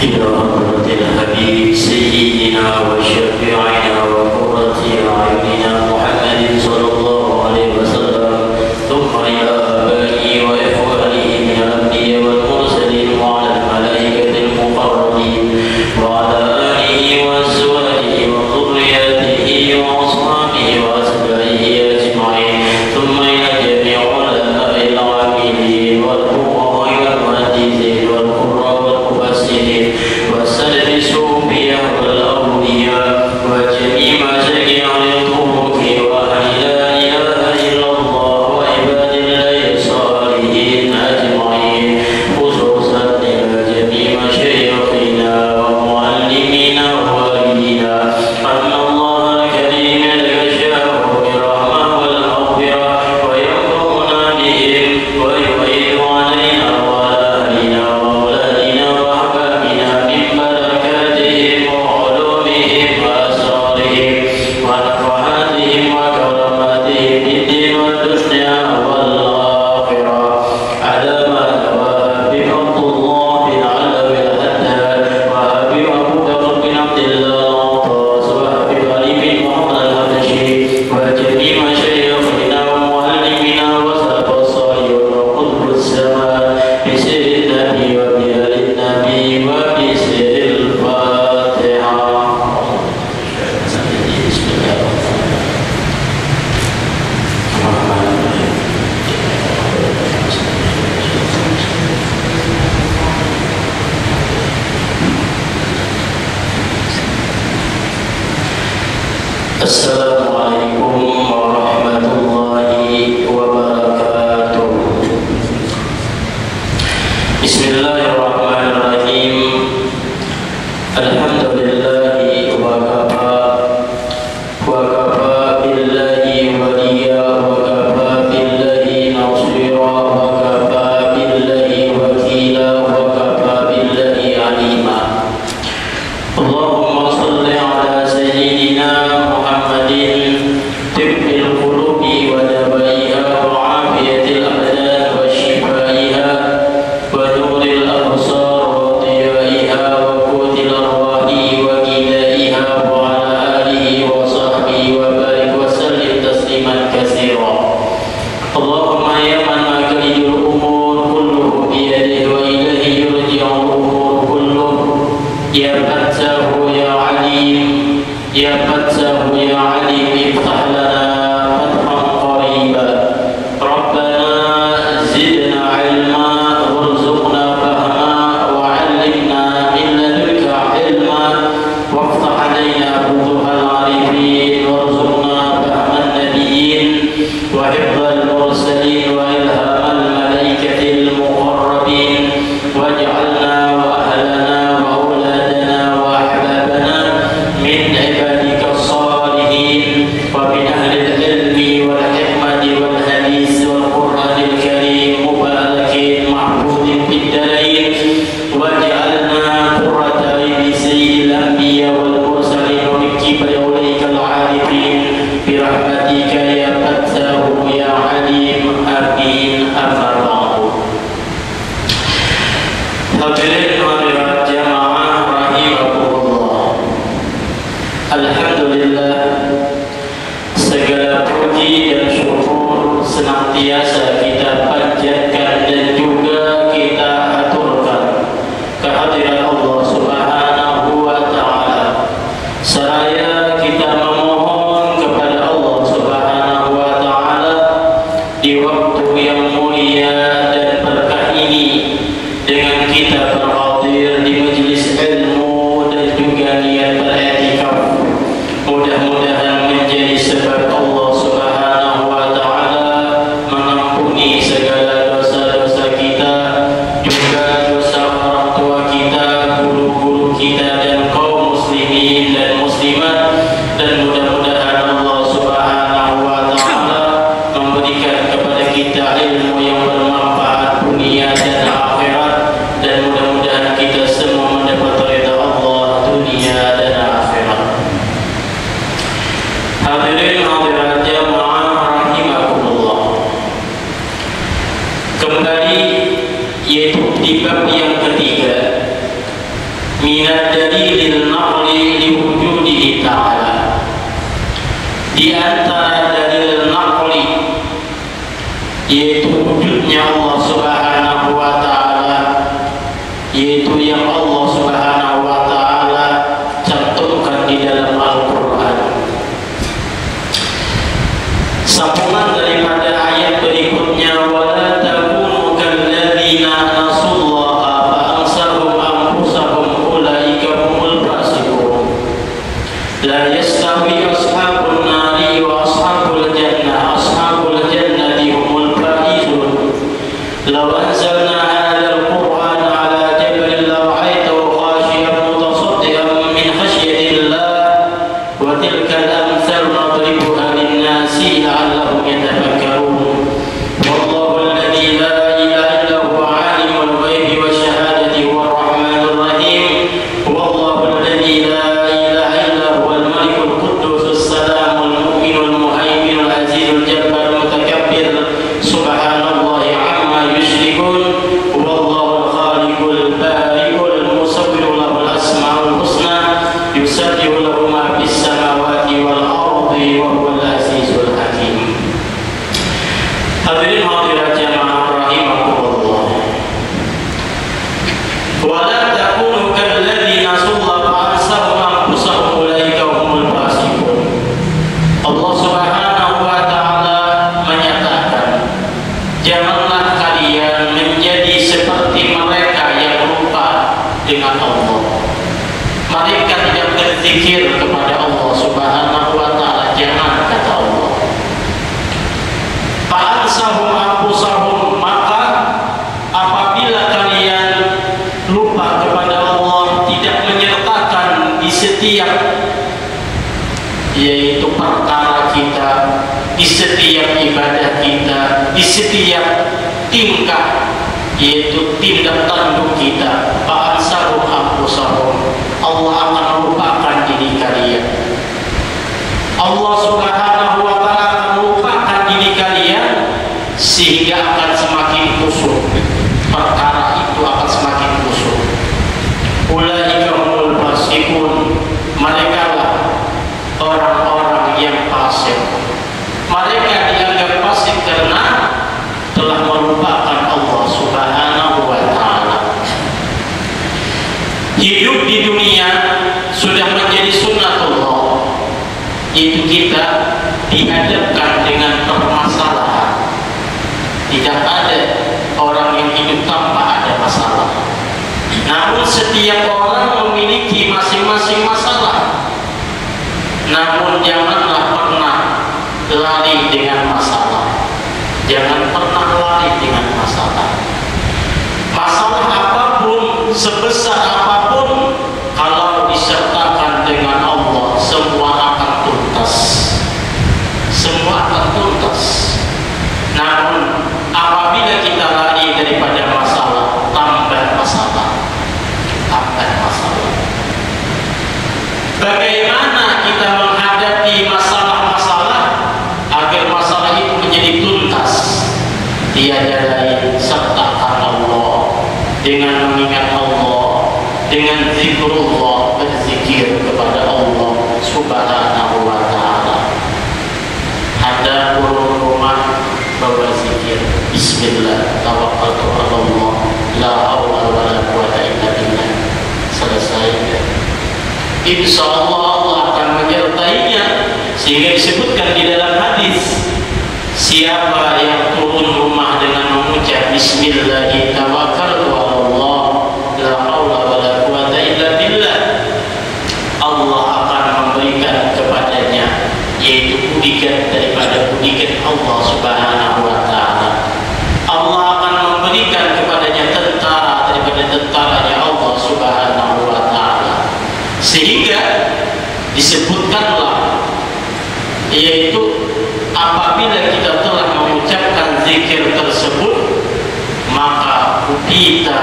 إلى حضرة الحبيب سيدنا وشفيعنا وقرة أعيننا محمد صلى الله عليه وسلم، ثم إلى آبائه وإخوانه من الأنبياء والمرسلين وعلى الملائكة المقربين وعلى آله وأزواجه وذرياته وأصحابه وأتباعه أجمعين، ثم إلى جميع علماء العاملين والفقهاء والمحدثين والقراء والمفسرين والسلف الصوفية والأولياء وجميع مشايخ الطرق وأهل لا إله إلا الله وعباد الله الصالحين أجمعين، خصوصا إلى جميع مشايخنا ومعلمينا ووالدينا أن الله الكريم يغشاه بالرحمة والمغفرة ويرحمنا بهم ويعيد علينا وعلى أهلنا وأولادنا وأحبابنا من بركاتهم وعلومهم وأسرارهم ونفحاتهم وكراماتهم في الدين والدنيا والآخرة، على ما نواه بفضل الله بالعلو الهداد وأبي أبو بكر بن عبد الله العطاس وأبي علي بن محمد الحبشي وجميع مشايخنا ومعلمنا وسلف الصالحين وقطب الزمان بسر النبي وبآل النبي وبسر الفاتحة. بسم الله الرحمن الرحيم. Assalamualaikum warahmatullahi wabarakatuh. Bismillahirrahmanirrahim. Alhamdulillahi wa kafa billahi waliya wa kafa billahi nasira wa kafa billahi wakila wa kafa billahi alima. Allahumma salli ala sayyidina Muhammadin tibbil qulubi wa dabaiha wa afiyatil abdan wa shifaiha wa nuril absar wa diyaiha wa qutil arwahi wa gidaiha wa ala alihi wa sahbihi wa barik wa sallim tasliman katsira. Allahumma ya man makidul umur kulluhu biyadihi wa ilaihi yurja'ul umur kulluhu, ya Fattahu ya Alim, ya Fattahu ya Alim, iftah lana fathan qariba. Rabbana zidna ilma warzuqna fahma wa 'allimna min ladunka ilma waftah alaina futuhal arifin warzuqna fahman nabiyyin wa hifdzal mursalin wa ilhamal malaikatil muqarrabin waj'alna wa ahlana wa auladana wa ahbabana min ibadika as-salihin wa min ahli al-ilmi wal hikmati wal hadis wal qur'anil karim mubarakin mahfudin fid darain waj'alna qurrata ayni sayyidil anbiya wal mursalin wa min kibri awliyikal arifin bi rahmatika ya Fattahu ya Alim. Amin. Amma ba'du. Hadirin hadirat jamaah rahimakumullah. Alhamdulillah, segala puji dan syukur senantiasa kita panjatkan dan juga kita aturkan kehadiran Allah Subhanahu wa taala. Seraya kita memohon kepada Allah Subhanahu wa taala di waktu yang mulia dan berkah ini dengan kita berhadir di majelis ilmu dan juga niat beriktikaf, mudah-mudahan menjadi sebab Allah Subhanahu wa taala mengampuni segala dosa-dosa kita, juga dosa orang tua kita, guru-guru kita dan kaum muslimin dan muslimat, dan mudah-mudahan Allah Subhanahu wa taala memberikan kepada kita ilmu yang bermanfaat dunia dan akhirat, dan mudah-mudahan kita semua mendapat ridha Allah dunia dan akhirat. Hadirin hadirat jamaah rahimakumullah. Kembali yaitu di bab yang ketiga, ta'ala. Di antara dalil naqli, yaitu wujudnya Allah Subhanahu wa ta'ala, yaitu yang Allah Subhanahu wa ta'ala cantumkan di dalam Al-Quran. Sambungan daripada ayat berikutnya, wala takunu kalladzina nasullaha fa ansahum anfusahum ulaika humul fasiqun. La yastawi ashabun nari wa ashabul jannah, ashabul jannati humul faizun. Law anzalna hadzal qur'ana ala jabalin lara'aitahu khashi'an mutasaddian min khashyatillah wa tilka al-amthal nadribuha lin-nasi la'allahum yatafakkarun. Wallahu alladhi la ilaha illa huwa 'alimul ghaibi wasyahadati huwar rahmanur rahim. Wallahu alladhi la ilaha illa huwal malikul quddus salamul mu'minul muhaiminul azizul jabbarul mutakabbir. Subhanallahi 'amma yusyrikun. Wallahu al-khaliqul bari'ul musawwirul lahul asmaul husna yusabbihu lahu ma fis samawati wal ardi wa huwal azizul hakim. Hadirin hadirat jamaah rahimakumullah. Wala takunu kalladzina sullafa ansahum anfusahum ulaika humul fasiqun. Allah Subhanahu wa ta'ala menyatakan, janganlah kalian menjadi seperti mereka yang lupa dengan Allah. Mereka tidak berzikir kepada Allah Subhanahu wa ta'ala. Jangan, kata Allah. Fa'ansahum anfusahum, maka apabila kalian lupa kepada Allah, tidak menyertakan di setiap, yaitu perkara kita, di setiap ibadah kita, di setiap tingkah, yaitu tindak tanduk kita. Fa'ansahum anfusahum, Allah akan melupakan diri kalian. Allah Subhanahu wa ta'ala akan melupakan diri kalian, sehingga akan semakin kusut. Perkara itu akan semakin kusut. Ulaika humul fasiqun, mereka lah orang-orang yang fasik. Mereka dianggap fasik karena telah melupakan Allah Subhanahu wa ta'ala. Hidup di dunia sudah menjadi sunnatullah, yaitu kita dihadapkan dengan permasalahan. Tidak ada orang yang hidup tanpa ada masalah. Namun setiap orang memiliki masing-masing masalah. Namun janganlah pernah lari dengan masalah. Jangan pernah lari dengan masalah. Masalah apapun, sebesar apapun, kalau disertakan dengan Allah, semua akan tuntas. Semua akan tuntas. Namun apabila kita lari daripada masalah, tambah masalah, tambah masalah. Bagaimana kita menghadapi masalah-masalah agar masalah itu menjadi tuntas? Tiada lain, sertakan Allah dengan mengingat Allah, dengan zikrullah, berzikir kepada Allah Subhanahu wa ta'ala. Ada urun rumah bawa zikir, bismillah, tawakkaltu ala Allah, la haula wala quwwata illa billah. Selesai. Insya Allah Allah akan menyertainya, sehingga disebutkan di dalam hadis, siapa yang turun rumah dengan mengucap bismillah, tawakkaltu ala Allah, la haula wala quwwata illa billah, Allah akan memberikan kepadanya, yaitu pujian daripada pujian Allah Subhanahu wa ta'ala. Allah akan memberikan kepadanya tentara daripada tentaranya Allah Subhanahu wa ta'ala. Sehingga disebutkanlah, yaitu apabila kita telah mengucapkan zikir tersebut, maka upita,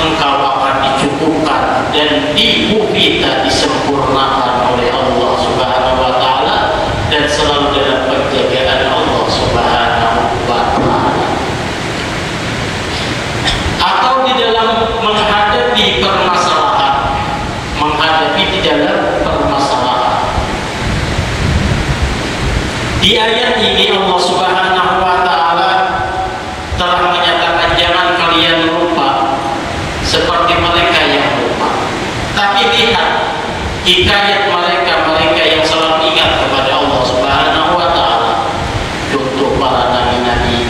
engkau akan dicukupkan dan diupita, disempurnakan oleh Allah Subhanahu wa ta'ala, dan selalu dalam penjagaan Allah Subhanahu wa ta'ala. Atau di dalam menghadapi permasalahan, menghadapi di dalam Di ayat ini Allah Subhanahu wa Ta'ala telah menyatakan jangan kalian lupa seperti mereka yang lupa. Tapi lihat hikayat mereka yang selalu ingat kepada Allah Subhanahu wa Ta'ala. Contoh para nabi-nabi,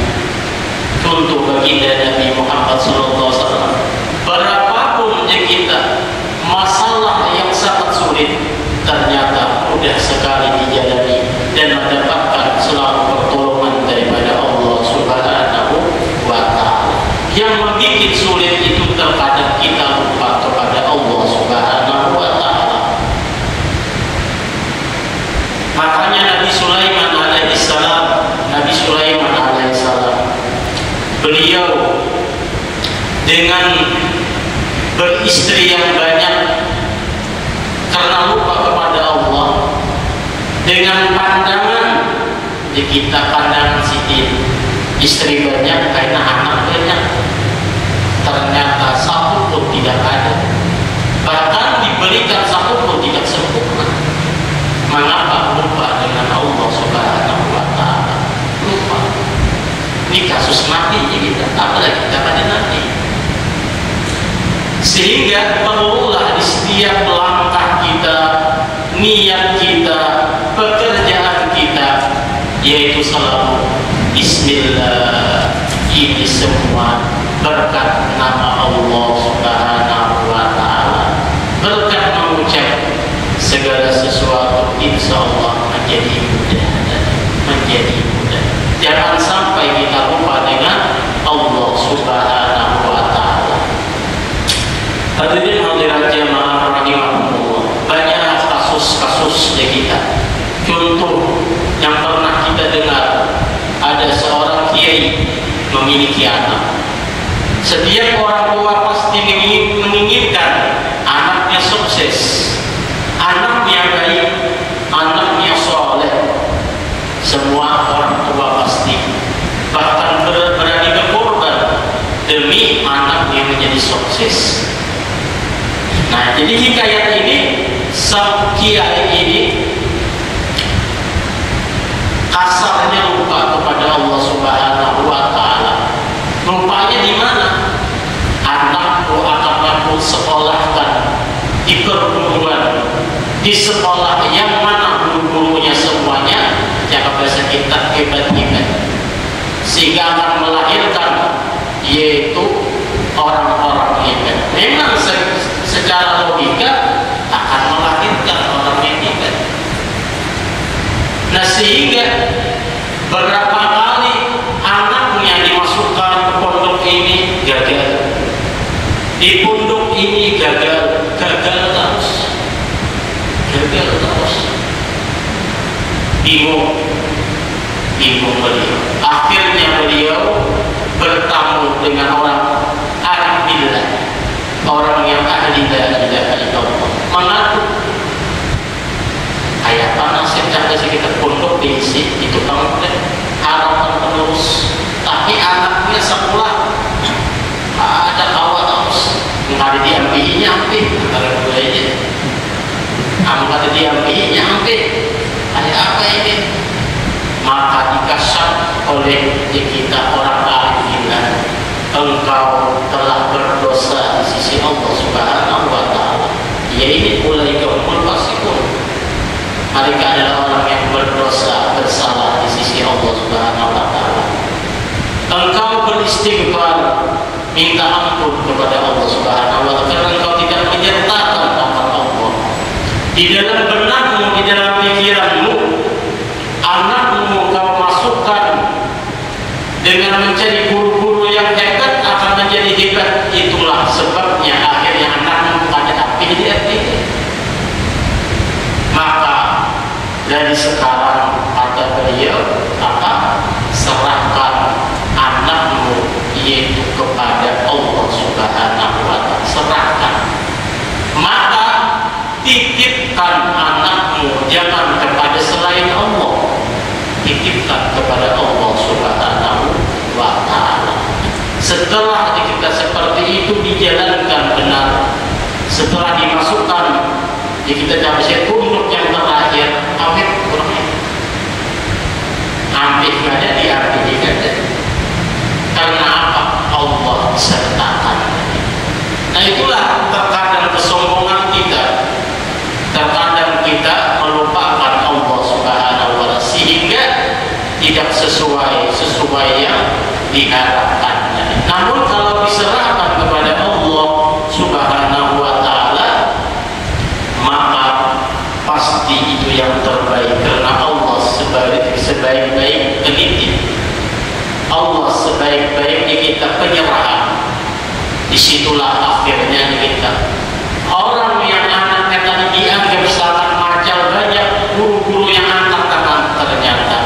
contoh baginda Nabi Muhammad SAW. Berapapun kita masalah yang sangat sulit, ternyata mudah sekali dijalani dan mendapatkan selalu pertolongan daripada Allah Subhanahu wa Ta'ala. Yang membuat sulit itu terkadang kita lupa kepada Allah Subhanahu wa Ta'ala. Makanya Nabi Sulaiman alaihissalam, beliau dengan beristri yang banyak karena lupa kepada Allah, dengan pandangan kita pandangan sipil, istri banyak karena anak banyak, ternyata satu pun tidak ada, bahkan diberikan satu pun tidak sempurna. Mengapa lupa dengan Allah Subhanahu wa Ta'ala? Lupa. Ini kasus mati kita, apalagi kita pada nanti. Sehingga perlulah di setiap langkah kita, niat kita, pekerjaan kita, yaitu selalu Bismillah. Ini semua berkat nama Allah Subhanahu wa Ta'ala, berkat mengucap segala sesuatu insya Allah menjadi mudah. Jangan sampai kita lupa dengan Allah Subhanahu wa Ta'ala. Hadirin hadirat jamaah rahimahumullah, banyak kasus-kasus kita. Contoh yang pernah kita dengar, ada seorang kiai memiliki anak. Setiap orang tua pasti menginginkan anaknya sukses, anaknya baik, anaknya soleh. Semua orang tua pasti bahkan berani berkorban demi anaknya menjadi sukses. Nah, jadi hikayat ini, sang kiai ini kasarnya lupa kepada Allah Subhanahu wa Ta'ala. Lupanya di mana? Anakku akan aku sekolahkan di perguruan, di sekolah yang mana guru-gurunya semuanya jaga bahasa kita hebat-hebat, sehingga akan melahirkan yaitu orang-orang hebat. Memang secara logika akan melahirkan orang yang hebat. Nah, sehingga berapa kali anaknya dimasukkan ke pondok ini gagal, di pondok ini gagal terus, bingung beliau. Akhirnya beliau bertamu dengan orang ahli, orang yang ahli la ilaha illallah, mengaku kayak panas yang kasih kita pondok diisi itu kamu harapan terus, tapi anaknya sekolah ada kawan terus nggak ada diambilnya hampir antara dua aja, nggak ada diambilnya hampir kayak apa ini? Maka dikasih oleh kita orang ahli, engkau telah berdosa di sisi Allah Subhanahu wa Ta'ala. Ya, ini mulai kaumul fasiqun. Mereka adalah orang yang berdosa, bersalah di sisi Allah Subhanahu wa Ta'ala. Engkau beristighfar, minta ampun kepada Allah Subhanahu wa Ta'ala, karena engkau tidak menyertakan nama Allah di dalam benakmu, di dalam pikiranmu. Anakmu kau masukkan dengan mencari guru-guru yang hebat akan menjadi hebat. Itulah sebabnya akhirnya anakmu pada api di hati. Maka dari sekarang kata beliau, serahkan anakmu yaitu kepada Allah Subhanahu wa Ta'ala. Serahkan. Maka titipkan anakmu jangan kepada selain Allah, titipkan kepada Allah Subhanahu wa Ta'ala. Setelah kita seperti itu dijalankan benar, setelah dimasukkan kita dapat pondok yang terakhir, amit kurangnya Ambil ada diambil ada. Karena apa? Allah sertakan. Nah itulah terkadang kesombongan kita, terkadang kita melupakan Allah Subhanahu wa Ta'ala sehingga tidak sesuai yang diharapkan. Namun kalau diserahkan kepada Allah Subhanahu wa Ta'ala, maka pasti itu yang terbaik, karena Allah sebaik-baik penitip, Allah sebaik-baiknya kita penyerahan. Disitulah akhirnya kita orang yang anaknya tadi dianggap sangat macal, banyak guru-guru yang angkat-angkat, ternyata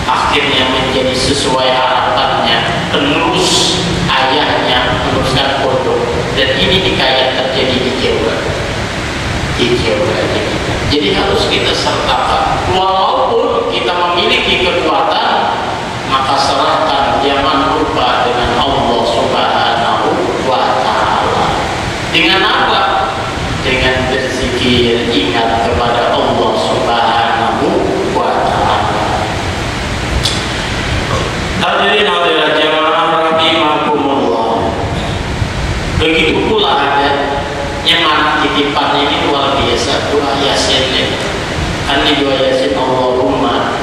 akhirnya menjadi sesuai harapannya, penerus ayahnya meneruskan pondok. Dan ini dikaya terjadi di Jawa kita. Jadi harus kita sertakan, walaupun kita memiliki kekuatan, maka serahkan, jangan lupa dengan Allah Subhanahu wa Ta'ala. Dengan apa? Dengan berzikir, ingat kepada Allah Subhanahu wa Ta'ala. Hadirin hadirat jamaah rahimakumullah. Begitu pula ada yang mana titipan ini luar biasa, doa Yasin. Kan di doa Yasin, Allahumma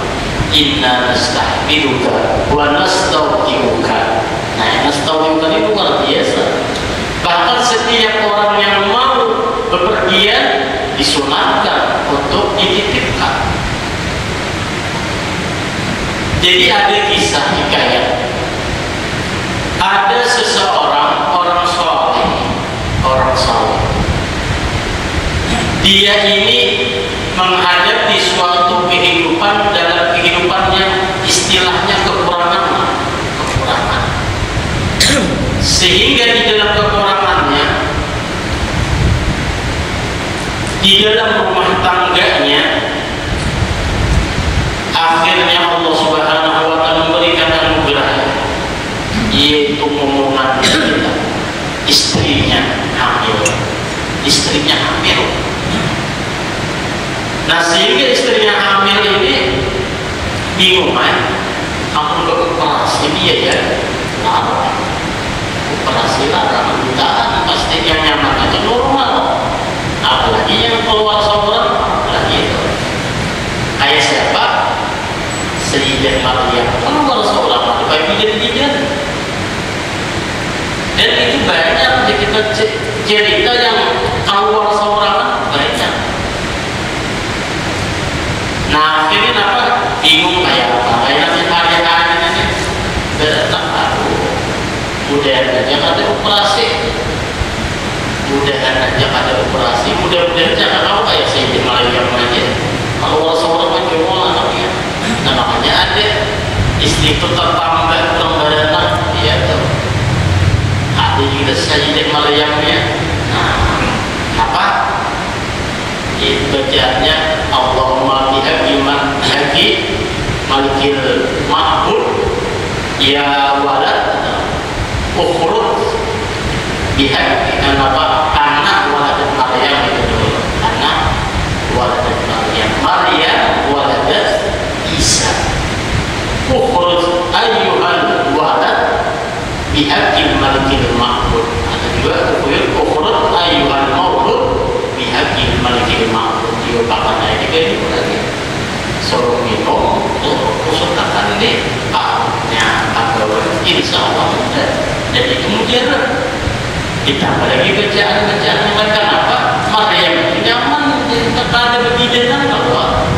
inna nastahfiduka wa nastaudiuka. Nah, nastaudiuka itu luar biasa. Bahkan setiap orang yang mau bepergian disunatkan untuk dititipkan. Jadi ada kisah hikayat. Ada seseorang orang saleh. Dia ini menghadapi suatu kehidupan, dalam kehidupannya istilahnya kekurangan. Sehingga di dalam kekurangannya, di dalam rumah tangganya, akhirnya Allah Subhanahu wa Ta'ala memberikan anugerah, yaitu momongan kita, istrinya hamil. Nah, sehingga istrinya hamil ini bingung, kamu udah operasi dia ya? Larang. Operasi larang, jutaan pasti yang nyaman itu normal. Apalagi yang keluar sauran, apalagi itu. Kayak siapa? Sayyidah Maryam keluar sauran, bidan. Dan itu banyak kita cerita yang keluar sauran banyak. Nah, akhirnya apa? Bingung kayak apa? Kayak nanti hari-hari ini datang, mudah-mudahan aja ada operasi. Mudah-mudahan jangan tahu kayak Sayyidah Maryam aja. Kalau orang menjual anaknya, nah makanya ada istri itu tertambah pembayaran, ya tuh. Ada juga Sayyidah Maryamnya. Nah, apa? Itu bacaannya Allahumma bihaqi malikil ma'bud ya walad ukhruj bihaqi apa anak walad Maryam itu dulu. Anak walad Maryam waladat Isa. Ukhruj ayyuhal walad bihaqi malikil ma'bud. Ada juga ukhruj ayyuhal mawlud bihaqi malikil ma'bud. Dia pakai ini lagi. Suruh minum untuk usulkan ini paknya agama, insya Allah mudah. Dan itu mujarab. Ditambah lagi bacaan mereka apa? Maryam itu nyaman, tak ada bebidanan bahwa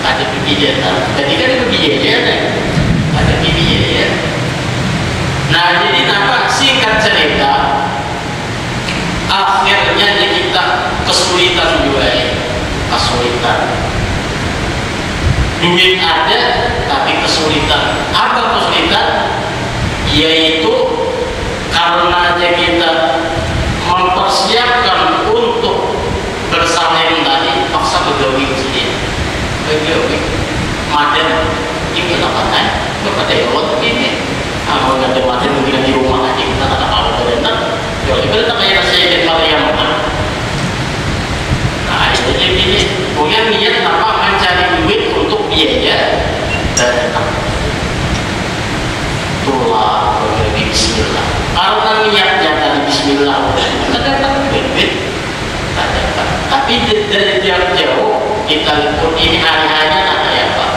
ada bebidanan. Tadi kan bebidanan, ada bebidanan. Nah, jadi apa? Singkat cerita, akhirnya kita kesulitan juga ya. Kesulitan. Duit ada, tapi kesulitan. Apa kesulitan? Yaitu karena kita mempersiapkan untuk bersalin tadi, paksa begawi sendiri. Begawi, maden, ini apa kan? Kepada Allah begini. Kalau nggak ada maden mungkin di rumah aja kita tak apa berenang. Kalau kita kayak Sayyidah Maryam. Nah, jadi ini punya niat apa mencari duit untuk biaya dan kita pun ini hari-harinya ada ya Pak.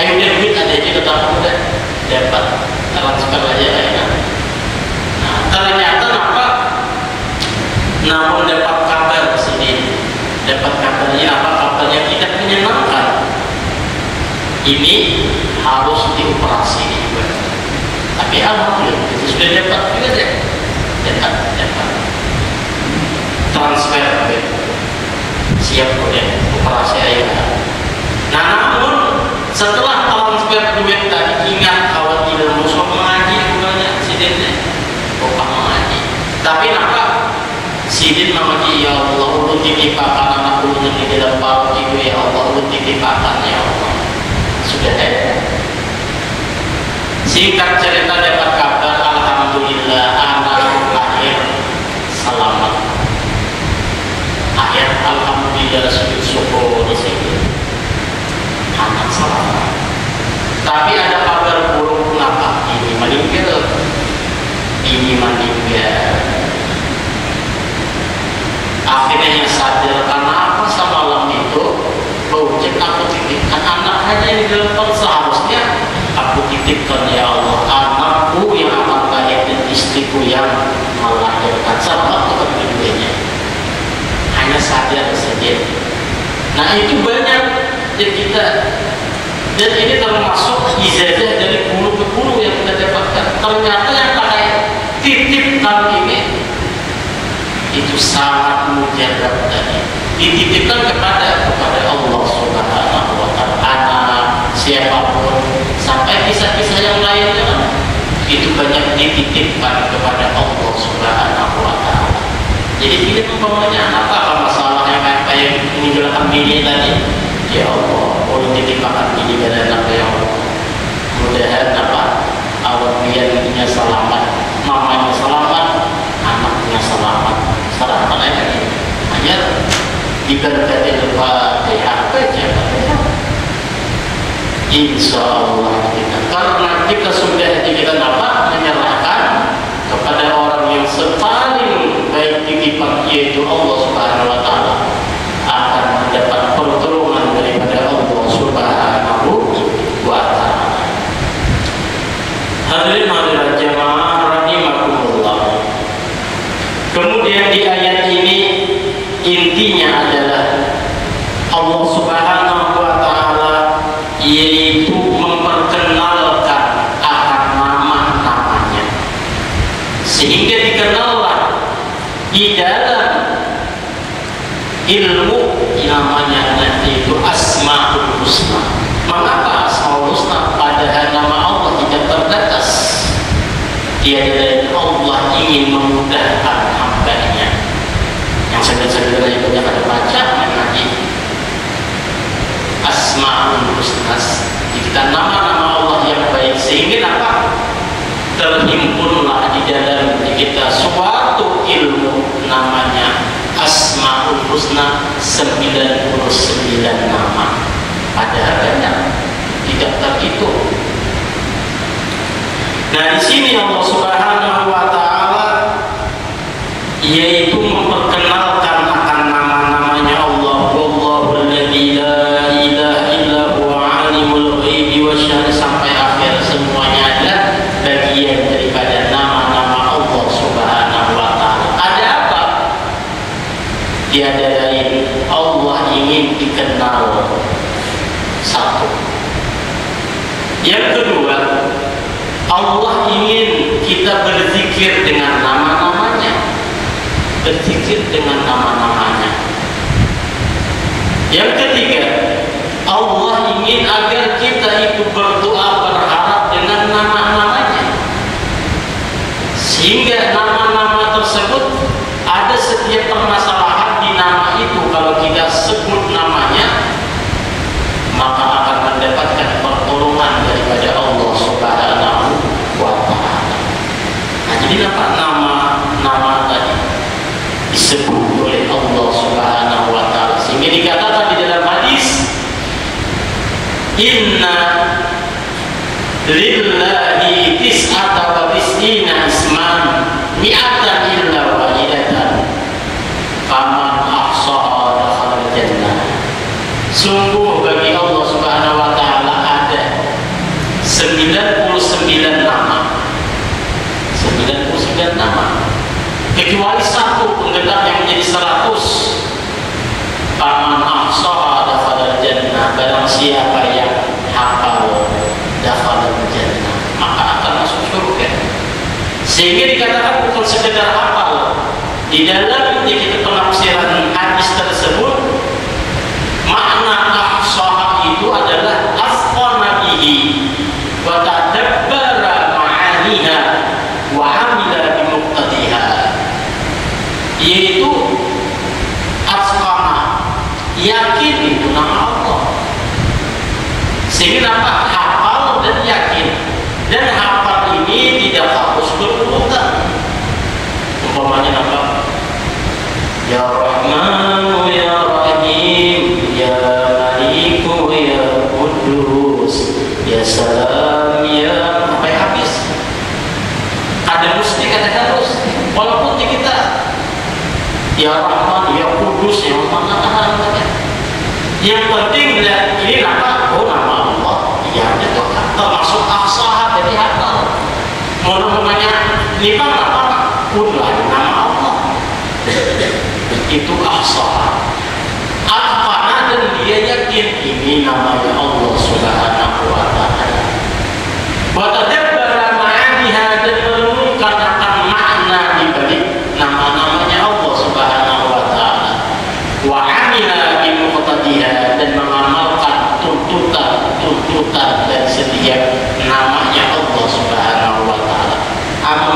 Ayo duit ada aja tetap mudah dapat transfer aja ya. Nah, ternyata apa? Namun dapat kabar sini, dapat kabarnya apa? Kabarnya tidak menyenangkan. Ini harus dioperasi juga. Tapi alhamdulillah itu sudah dapat juga deh. Dapat transfer siap boleh operasi aja. Nah namun setelah transfer duit tadi ingat kalau ilmu sok mengaji banyak sidinnya bapak mengaji. Tapi apa? Sidin mengaji ya Allah ulun titipakan anak ulun di dalam paru ibu ya Allah ulun titipakan ya Allah. Sudah ada. Singkat cerita dapat kabar alhamdulillah anak lahir selamat. Akhir alhamdulillah sujud syukur di sini. Anak selamat. Tapi ada kabar buruk kenapa? Ini meninggal. Ini meninggal. Akhirnya yang sadar karena apa semalam itu project aku titipkan anak hanya di dalam seharusnya aku titipkan ya Allah anakku yang akan lahir dan istriku yang melahirkan sama aku keduanya hanya sadar saja. Nah itu banyak yang kita dan ini termasuk ijazah dari guru ke guru yang kita dapatkan. Ternyata yang pakai titipkan ini itu sangat mujarab tadi dititipkan kepada Allah Subhanahu wa Ta'ala siapapun sampai kisah-kisah yang lainnya itu banyak dititipkan kepada Allah Subhanahu wa Ta'ala. Jadi ini umpamanya apa masalah yang apa yang meninggalkan bini tadi ya Allah boleh titipkan bini pada anak ya Allah mudahan apa awal biarnya selamat mamanya selamat anaknya selamat selamat aja hanya diberkati Al-Fatihah baca insya Allah kita karena kita sudah kita dapat menyerahkan kepada orang yang paling baik titipan yaitu Allah Subhanahu wa Ta'ala akan mendapat pertolongan daripada Allah Subhanahu wa Ta'ala. Hadirin hadirat jamaah rahimakumullah. Kemudian di ayat ini intinya adalah Allah Subhanahu wa Ta'ala yaitu memperkenalkan akan nama-namanya sehingga dikenallah di dalam ilmu namanya nanti itu Asmaul Husna. Mengapa Asmaul Husna? Padahal nama Allah tidak terbatas. Tiada lain Allah ingin memudahkan hambanya. Yang sederhana itu banyak ada baca mengaji Asmaul Husna. Kita nama-nama Allah yang baik sehingga apa? Terhimpunlah di dalam kita suatu ilmu namanya Asmaul Husna 99 nama. Padahal banyak tidak terhitung. Nah di sini Allah Subhanahu wa Ta'ala yaitu memperkenalkan akan nama-namanya Allah. Wallahu alladzi la ilaha illa huwa alimul ghaibi wasyahadati sampai akhir semuanya adalah bagian daripada nama-nama Allah Subhanahu wa Ta'ala. Ada apa? Tiada lain Allah ingin dikenal satu. Yang kedua Allah ingin kita berzikir dengan nama-namanya. Berzikir dengan nama-namanya. Yang ketiga, Allah ingin agar kita itu berdoa berharap dengan nama-namanya. Sehingga nama-nama tersebut ada setiap permasalahan di nama itu kalau kita sebut namanya maka akan mendapatkan pertolongan daripada Allah Subhanahu wa Ta'ala. Nah, jadi apa nama tadi disebut oleh Allah Subhanahu wa Ta'ala sehingga dikatakan di dalam hadis inna lillahi tis'ata wa tis'ina isman mi'atan illa wahidatan faman ahsaha dakhala jannah. siapa yang hafal dakhalal jannah, maka akan masuk surga. Sehingga dikatakan bukan sekedar hafal. Di dalam kita penafsiran hadis tersebut, makna ahsaha itu adalah asqana bihi wa tadabbara ma'aniha wa amila bimuqtadiha, yaitu asqana, yakin itu nama Allah. Sehingga apa? Hafal dan yakin. Dan hafal ini tidak harus berurutan. Umpamanya apa? Ya Rahman, Ya Rahim, Ya Maliku, Ya Qudus, Ya Salam, Ya, sampai habis. Ada mesti, ada harus. Walaupun di kita Ya Rahman, Ya Qudus, Ya mana. Yang penting ini nama, oh nama Allah. Ya itu termasuk ahsaha, jadi hafal. Mau namanya lima apa? Udah nama Allah. Itu ahsaha. Al-Qana, dan dia yakin ini namanya Allah Subhanahu wa ta'ala. Wa tadabbara ma'aniha, dan merenungkan akan makna di balik nama-namanya Allah Subhanahu wa ta'ala. Wa amila bi muqtadiha, dan mengamalkan tuntutan dan setiap namanya Allah Subhanahu wa ta'ala.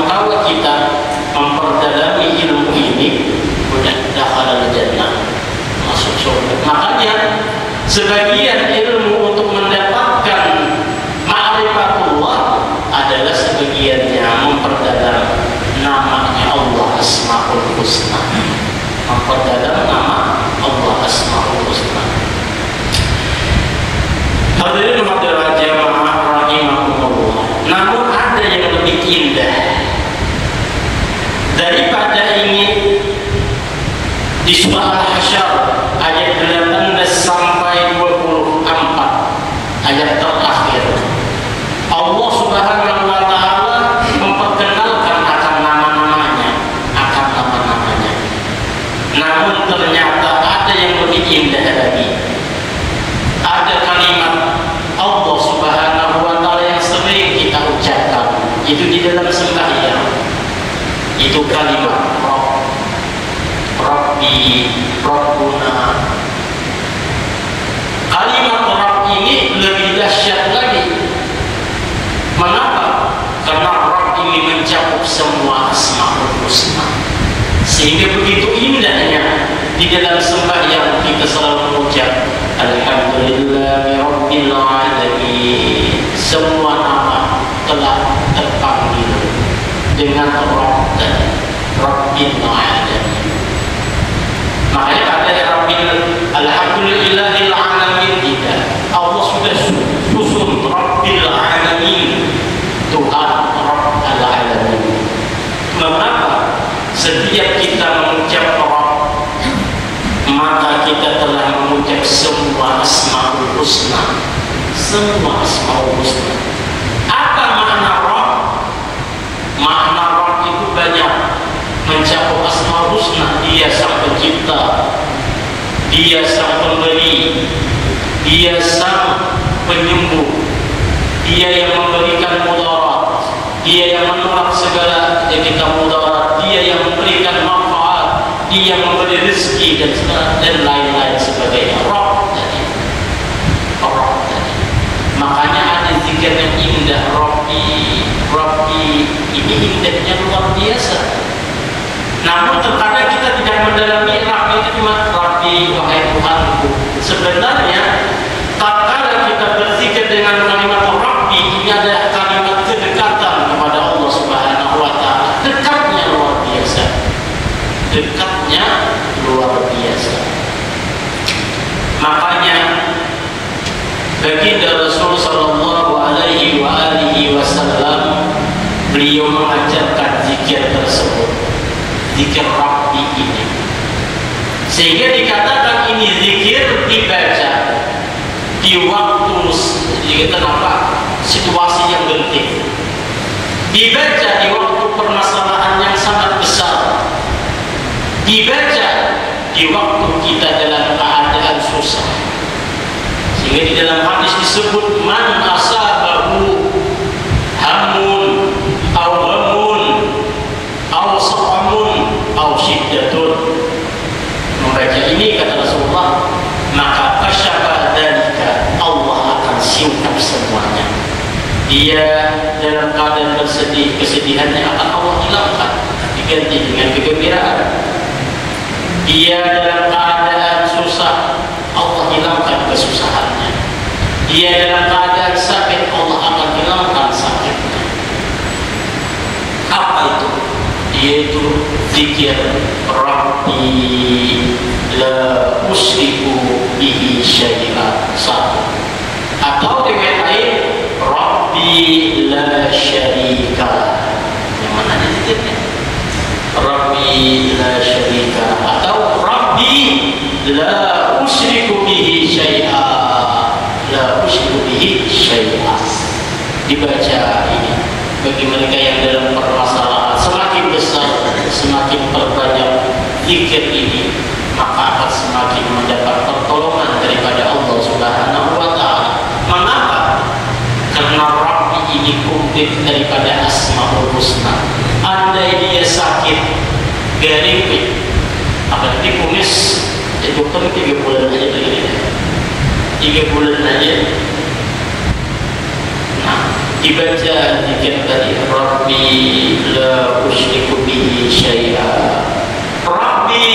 Kalau kita memperdalami ilmu ini, udah dakhalal jannah, masuk surga. Makanya sebagian ilmu untuk mendapatkan ma'rifatullah adalah sebagiannya memperdalam namanya Allah Asmaul Husna. Memperdalam nama Allah Asmaul Husna. Hadirin hadirat jamaah rahimahumullah. Namun ada yang lebih indah daripada ini. Di surah Al-Hasyr ayat 18 sampai 24, ayat terakhir, Allah Subhanahu wa ta'ala memperkenalkan akan nama-namanya, namun ternyata ada yang lebih indah lagi. Ada kalimat Allah Subhanahu wa ta'ala yang sering kita ucapkan, itu di dalam sembahyang. Itu kalimat Rabbi, Rabbuna. Kalimat Rabb ini lebih dahsyat lagi. Mengapa? Karena Rabb ini mencakup semua Asmaul Husna. Sehingga begitu indahnya di dalam sembahyang kita selalu mengucap Alhamdulillahi Rabbil Alamin. Semua nama telah terpanggil dengan Rabb dan Rabbil Alamin. Makanya ada Rabbil Alhamdulillahil Alamin, tidak. Allah sudah susun Rabbil Alamin, Tuhan Rabb Alamin. Mengapa? Setiap kita mengucap Rabb, maka kita telah mengucap semua Asmaul Husna. Semua Asmaul Husna. Apa makna Rabb? Makna Rabb itu banyak, mencakup Asmaul Husna. Dia sang pencipta, dia sang pemberi, dia sang penyembuh, dia yang memberikan mudarat, dia yang menolak segala etika mudarat, dia yang memberikan manfaat, dia yang memberi rezeki dan lain-lain sebagainya. Rabb tadi. Makanya ada zikir yang indah, Rabbi, ini indahnya luar biasa. Namun terkadang kita tidak mendalami Rabbi itu cuma Rabbi, wahai Tuhanku. Sebenarnya tatkala kita berzikir dengan kalimat Rabbi, ini adalah kalimat kedekatan kepada Allah Subhanahu wa ta'ala. Dekatnya luar biasa. Dekatnya luar biasa. Makanya baginda Rasul sallallahu alaihi wasallam, beliau mengajarkan zikir tersebut, zikir Rabbi ini, sehingga dikatakan ini zikir dibaca di waktu situasi yang genting, dibaca di waktu permasalahan yang sangat besar, dibaca di waktu kita dalam keadaan susah. Sehingga di dalam disebut man asabahu hamun au ghamun au saqamun au syiddatun. Membaca ini kata Rasulullah, maka kasyafa dzalika, Allah akan singkap semuanya. Dia dalam keadaan bersedih, kesedihannya akan Allah hilangkan, diganti dengan kegembiraan. Dia dalam keadaan susah, Allah hilangkan kesusahannya. Dia dalam keadaan sakit, Allah akan hilangkan sakitnya. Apa itu? Yaitu zikir Rabbi la usyriku bihi syai'an. Satu. Atau dengan lain, Rabbi la syarika. Yang mana ada zikirnya? Rabbi la syarika atau Rabbi la usyriku bihi syai'a. La usyriku bihi syai'a. Dibaca ini bagi mereka yang dalam permasalahan semakin besar, semakin perbanyak zikir ini, maka akan semakin mendapat pertolongan daripada Allah Subhanahu wa taala. Mengapa? Karena Rabbi ini komplit daripada Asmaul Husna. Andai dia sakit, garing, apalagi kumis, dokter 3 bulan aja begini, 3 bulan aja. Nah, dibaca zikir tadi, Rabbi la usyriku bihi syai'a. Rabbi,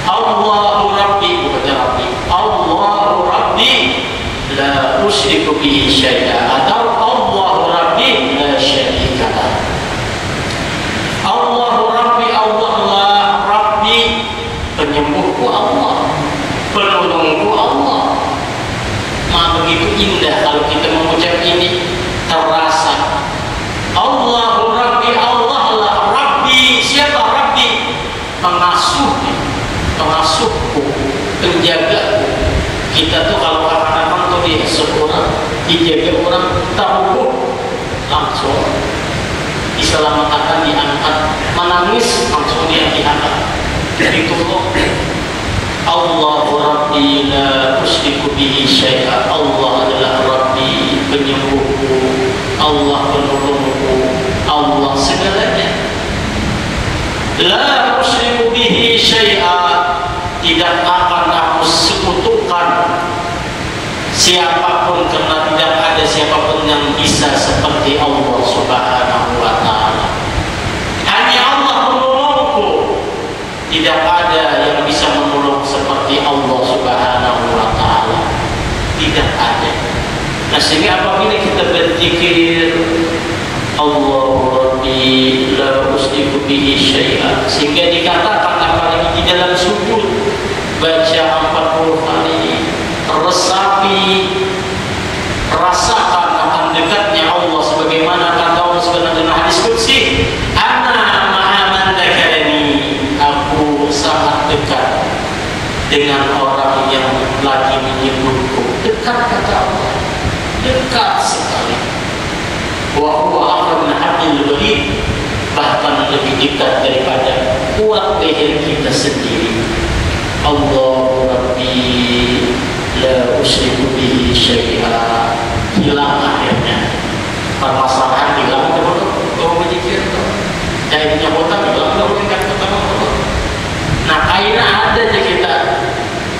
Allahu Rabbi, bukan Rabbi, Allahu Rabbi la usyriku bihi syai'a atau Allahu Rabbi la syarika lah. Allahu Rabbi, Allah lah Rabbi, penyembuhku Allah, penolongku Allah. Begitu indah kalau kita mengucap ini, terasa. Allahu Rabbi, Allah lah Rabbi. Siapa Rabbi? Pengasuhku, pengasuhku, penjagaku. Kita tuh kalau anak-anak tuh diasuh orang, dijaga orang, tahu langsung diselamatkan, diangkat, menangis langsung dia diangkat. Itu loh. Allahu Rabbi la usyriku bihi syai'a. Allah adalah Rabbi, penyembuhku, Allah penolongku, Allah segalanya. La usyriku bihi syai'a, tidak akan aku sekutukan siapapun, karena tidak ada siapapun yang bisa seperti Allah Subhanahu wa taala. Hanya Allah penolongku, tidak ada yang bisa menolong seperti Allah Subhanahu wa taala. Tidak ada. Nah, sehingga apabila kita berzikir Allahu Rabbi la usyriku bihi syai'an, sehingga dikatakan apalagi di dalam sujud baca 40 kali, resapi, rasakan akan dekatnya Allah, sebagaimana kata Allah Subhanahu dalam hadis qudsi, ana ma'a man dzakarani, aku sangat dekat dengan orang yang lagi menyebutku. Dekat kata Allah, dekat sekali. Wa huwa aqrab min hablil warid, bahkan lebih dekat daripada urat leher kita sendiri. Allahu Rabbi la usyriku bihi syai'a. Hilang akhirnya permasalahan, hilang kalau berzikir tuh jahitnya botak hilang, kalau tingkat pertama. Nah, akhirnya ada aja kita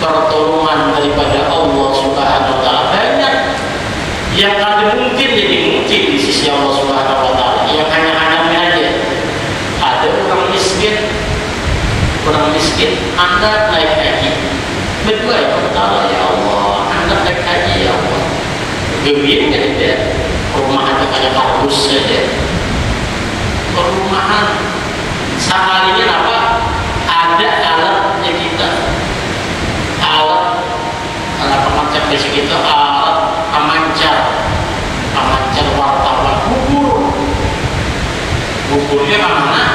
pertolongan daripada Allah Subhanahu wa taala. Banyak yang ada mungkin jadi mungkin di sisi Allah Subhanahu wa taala, yang hanya-hanya aja. Ada orang miskin, Anda naik haji, berdua ya Allah, ya Allah, Anda naik haji ya Allah, gembira dia, rumah ada kayak kardus saja, perumahan seharinya apa? Ada alatnya kita, alat pemancar besi kita, alat pemancar wartawan, buburnya mana?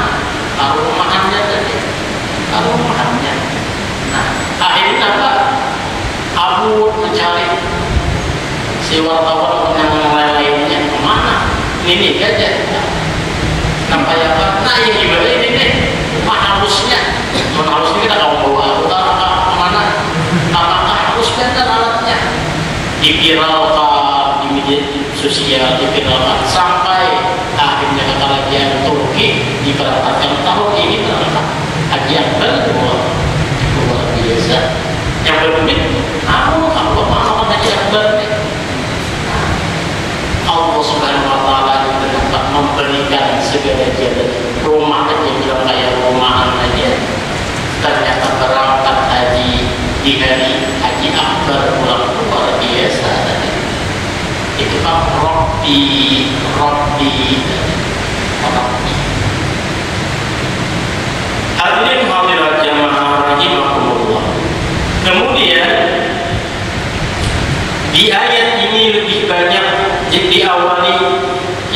Rumahannya tadi, rumahannya. Nah, akhirnya apa? Abu mencari si wartawan yang lain-lainnya kemana? Ini aja. Sampai apa? Nah, ini gimana ini nih? Harusnya kita kalau bawa utara kemana? Apakah harus benar alatnya? dipiralkan di media sosial, dipiralkan sampai akhirnya kerajaan Turki diberangkatkan tahun ini berangkat haji akbar luar biasa. Yang berduit, kalau mau haji akbar nih, Allah Subhanahu Wa Taala juga dapat memberikan segala jalan. Rumah aja bilang kayak rumahan aja, ternyata berangkat haji di hari haji akbar luar biasa. Itu kan Robbi. Hadirin hadirat jamaah rahimakumullah. Kemudian di ayat ini lebih banyak diawali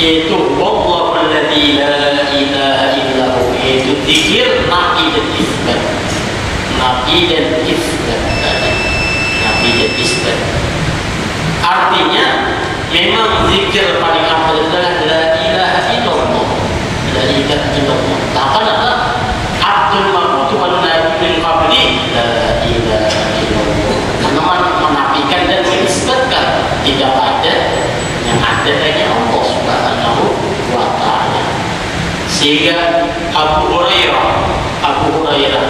yaitu wallahu alladzi la ilaha illahu, yaitu zikir nafi dan isbat. Artinya memang zikir paling afdal adalah la ilaha illallah. La ilaha illallah. Bahkan ada Abdul Maqut wa Nabi min qabli la ilaha illallah. Karena menafikan dan menisbatkan tidak ada, yang ada hanya Allah Subhanahu wa Ta'ala. Sehingga Abu Hurairah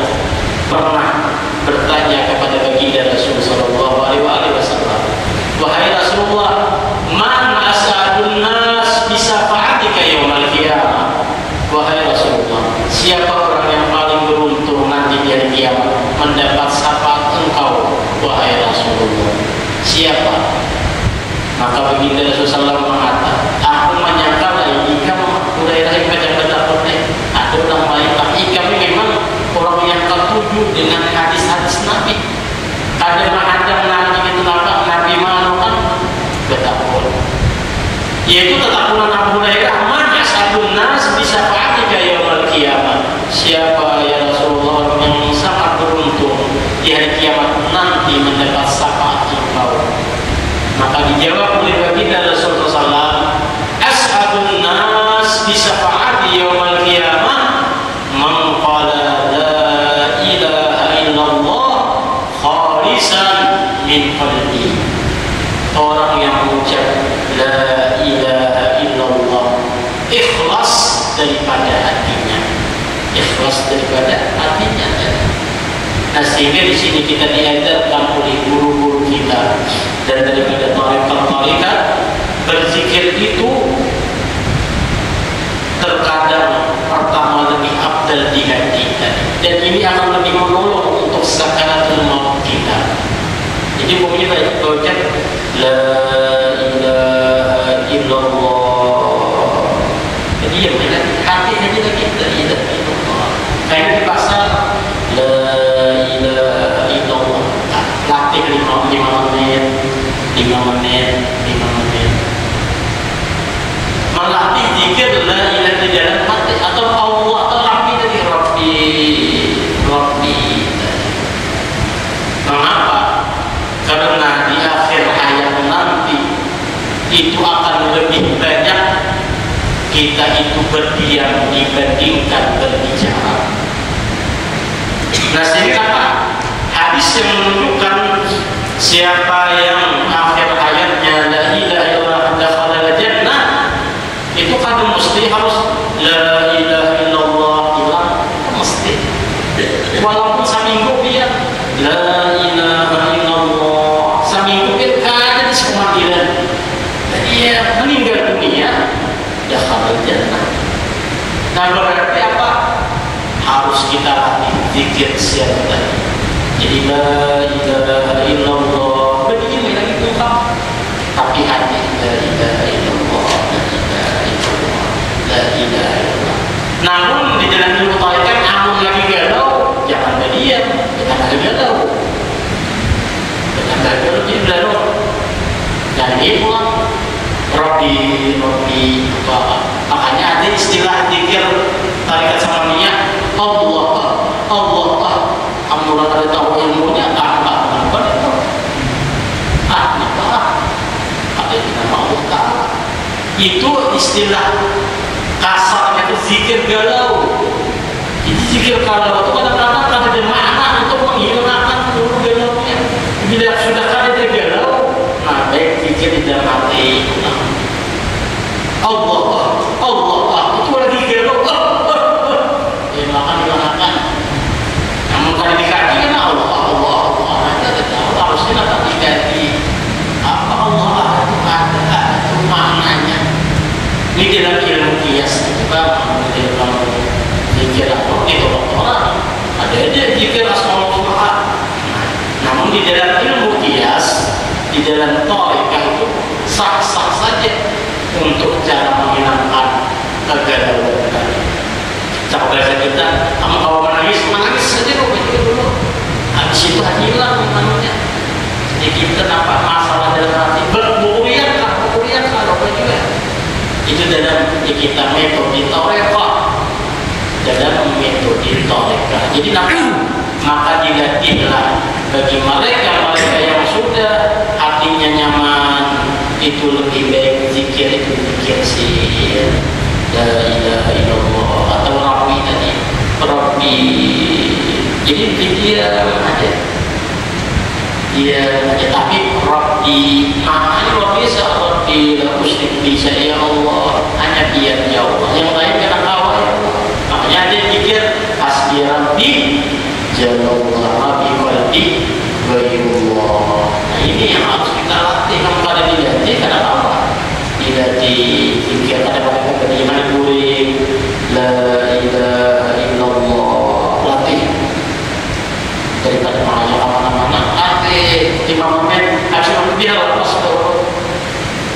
pernah bertanya kepada baginda Rasul sallallahu alaihi wasallam, wahai Rasulullah, man as'adun nas bi syafa'atika yaumil qiyamah. Wahai Rasulullah, siapa orang yang paling beruntung nanti di hari kiamat mendapat syafaat engkau wahai Rasulullah? Siapa? Maka baginda Rasulullah mengatakan, aku menyangka jika Hurairah yang benar-benar ada orang lain, tapi kami memang orang yang tertuju dengan hadis-hadis Nabi. Ada menghadap Nabi itu Nabi mana kan betul. Yaitu tetapunan Abu Hurairah, man as'adun nas bi syafa'atika yaumil qiyamah. Siapa ya Rasulullah yang sangat beruntung di hari kiamat nanti mendapat syafaat engkau? Maka dijawab oleh baginda Rasulullah sallallahu, as'adun nas bi syafa'ati yaumil qiyamah man qala la ilaha illallah khalisan min qalbi. Orang yang mengucap la ilaha illallah ikhlas daripada hatinya. Nah, sehingga di sini kita diajarkan oleh guru-guru kita dan daripada tarekat berzikir itu terkadang pertama lebih afdal di hati dan ini akan lebih menolong untuk sakaratul maut kita. Jadi mungkin baik baca la ilaha illallah. Jadi ya benar hati aja lagi la ilaha illallah. Kayak di pasar la ilaha illallah. Latih 5 menit. Melatih zikir la ilaha di dalam hati atau Allah terlatih dari Rabbi. Mengapa? Karena di akhir hayat nanti itu akan lebih banyak kita itu berdiam dibandingkan berbicara. Nah, sini apa? Hadis yang menunjukkan siapa yang akhir hayatnya la ilaha illallah dakhala al-jannah itu kan mesti harus la ilaha illallah bilang mesti. Walaupun seminggu dia la ilaha illallah, seminggu dia ada di pemanggilan. Dia meninggal dunia dakhala al-jannah. Nah, berarti apa? Harus kita latih zikir siapa tadi. Jadi la ilaha illallah begini lagi tuh, tapi hati la ilaha illallah, la ilaha illallah. Namun di dalam ilmu tarekat amun lagi galau, jangan berdiam, jangan galau. Jadi galau. Dan ini pulang Rabbi apa? Makanya ada istilah zikir tarekat samania Allah. Kamu ada tahu ilmunya apa itu? Ada nama Allah. Itu istilah kasarnya itu zikir galau. Jadi zikir galau itu kadang-kadang ada makna untuk menghilangkan seluruh galaunya. Bila sudah ada galau, nah dalam hati. Allah itu lagi kira ya makan dimakan. Namun kali dikaji kan Allah harus kita diganti. Apa Allah itu ada itu maknanya. Ini dalam ilmu kias juga dalam zikir apa itu orang ada zikir asmaul. Namun di dalam ilmu kias, di dalam thariqah itu sah-sah saja untuk cara menghilangkan kegaduhan. Cara bahasa kita, kamu kalau menangis saja dulu. Habis itu hilang manusia. Jadi kita nampak masalah dalam hati berbukuyan kalau juga. Itu dalam kita metode thariqah. Dalam metode thariqah. Jadi maka dilatihlah bagi mereka yang sudah hatinya nyaman, itu lebih baik zikir itu zikir sih la ilaha illallah atau Rabbi tadi Rabbi. Jadi dia ada tapi Rabbi maknanya luar biasa. Rabbi la usyrik bi ya Allah, hanya dia ya Allah, yang lain kena kawan ya Allah. Makanya ada zikir hasbi Rabbi jalallah bi qalbi ghairullah. Nah ini yang harus kita latih. Pada dilatih karena apa? Dilatih zikir pada beriman kuring la ilaha illallah, latih daripada maknanya mana-mana latih 5 menit harus biar lepas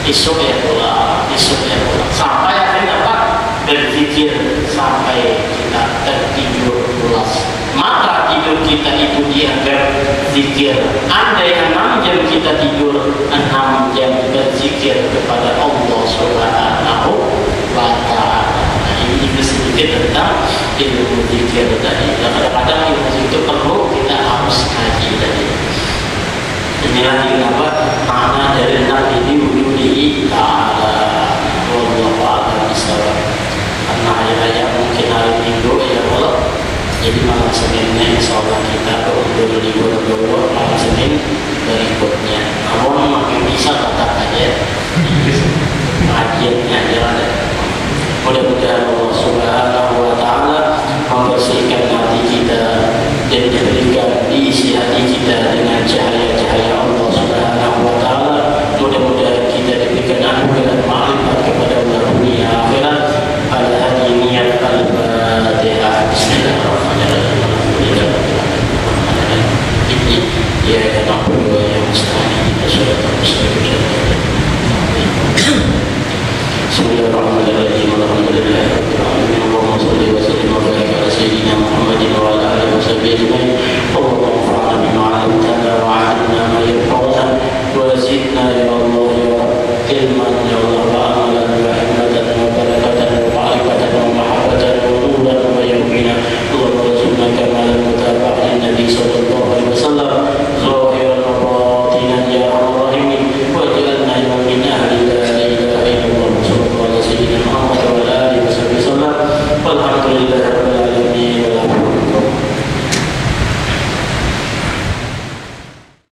isuk ya pulang sampai akhirnya apa? Berzikir sampai kita tertidur pulas. Maka tidur kita itu dianggap zikir. Andai 6 jam kita tidur, 6 jam berzikir kepada Allah Subhanahu wa Ta'ala. Nah, ini sedikit tentang ilmu zikir tadi. Dan kadang-kadang ilmu itu perlu kita harus kaji tadi. Inilah kenapa makna dari Nabi ini wujudi ta'ala wallahu a'lam bishawab. Karena ayat-ayat mungkin hari Minggu ya Allah. Jadi malam Seninnya insyaallah kita undur libur dulu malam Senin berikutnya. Namun makin bisa tetap aja kajiannya jalan. Mudah-mudahan Allah Subhanahu